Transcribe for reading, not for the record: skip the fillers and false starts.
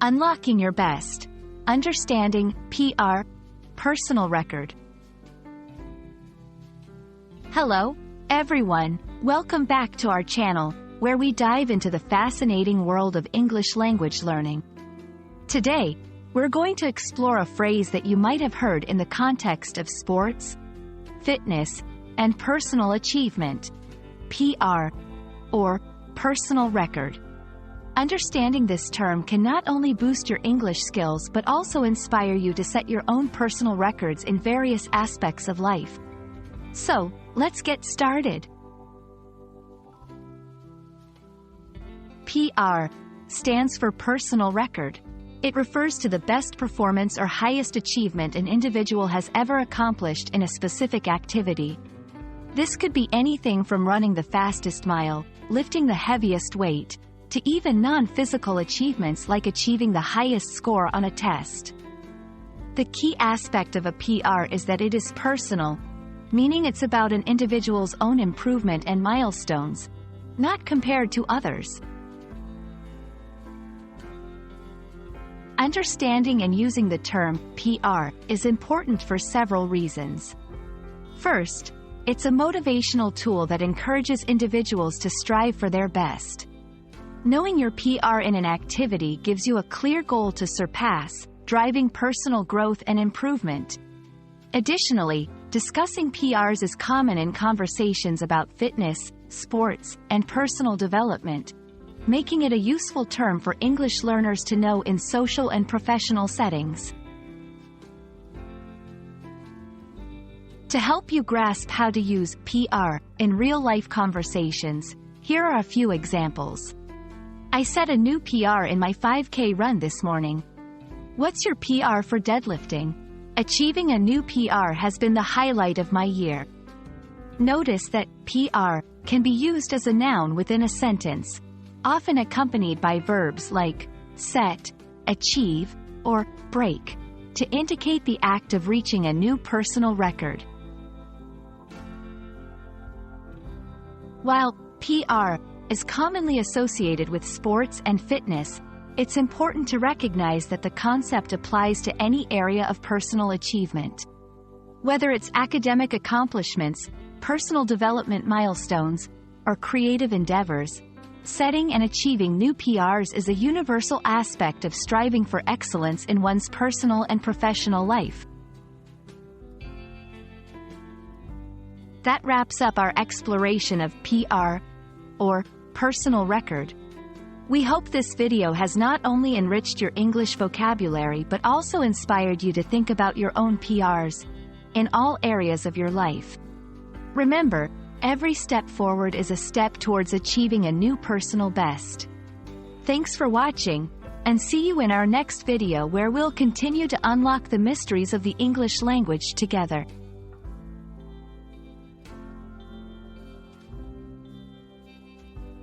Unlocking your best. Understanding PR, personal record. Hello, everyone. Welcome back to our channel, where we dive into the fascinating world of English language learning. Today, we're going to explore a phrase that you might have heard in the context of sports, fitness, and personal achievement. PR, or personal record. Understanding this term can not only boost your English skills but also inspire you to set your own personal records in various aspects of life. So, let's get started. PR stands for personal record. It refers to the best performance or highest achievement an individual has ever accomplished in a specific activity. This could be anything from running the fastest mile, lifting the heaviest weight, to even non-physical achievements like achieving the highest score on a test. The key aspect of a PR is that it is personal, meaning it's about an individual's own improvement and milestones, not compared to others. Understanding and using the term PR is important for several reasons. First, it's a motivational tool that encourages individuals to strive for their best. Knowing your PR in an activity gives you a clear goal to surpass, driving personal growth and improvement. Additionally, discussing PRs is common in conversations about fitness, sports, and personal development, making it a useful term for English learners to know in social and professional settings. To help you grasp how to use PR in real-life conversations, here are a few examples. I set a new PR in my 5K run this morning. What's your PR for deadlifting? Achieving a new PR has been the highlight of my year. Notice that PR can be used as a noun within a sentence, often accompanied by verbs like set, achieve, or break, to indicate the act of reaching a new personal record. While PR is commonly associated with sports and fitness, it's important to recognize that the concept applies to any area of personal achievement. Whether it's academic accomplishments, personal development milestones, or creative endeavors, setting and achieving new PRs is a universal aspect of striving for excellence in one's personal and professional life. That wraps up our exploration of PR, or personal record. We hope this video has not only enriched your English vocabulary but also inspired you to think about your own PRs in all areas of your life. Remember, every step forward is a step towards achieving a new personal best. Thanks for watching, and see you in our next video where we'll continue to unlock the mysteries of the English language together.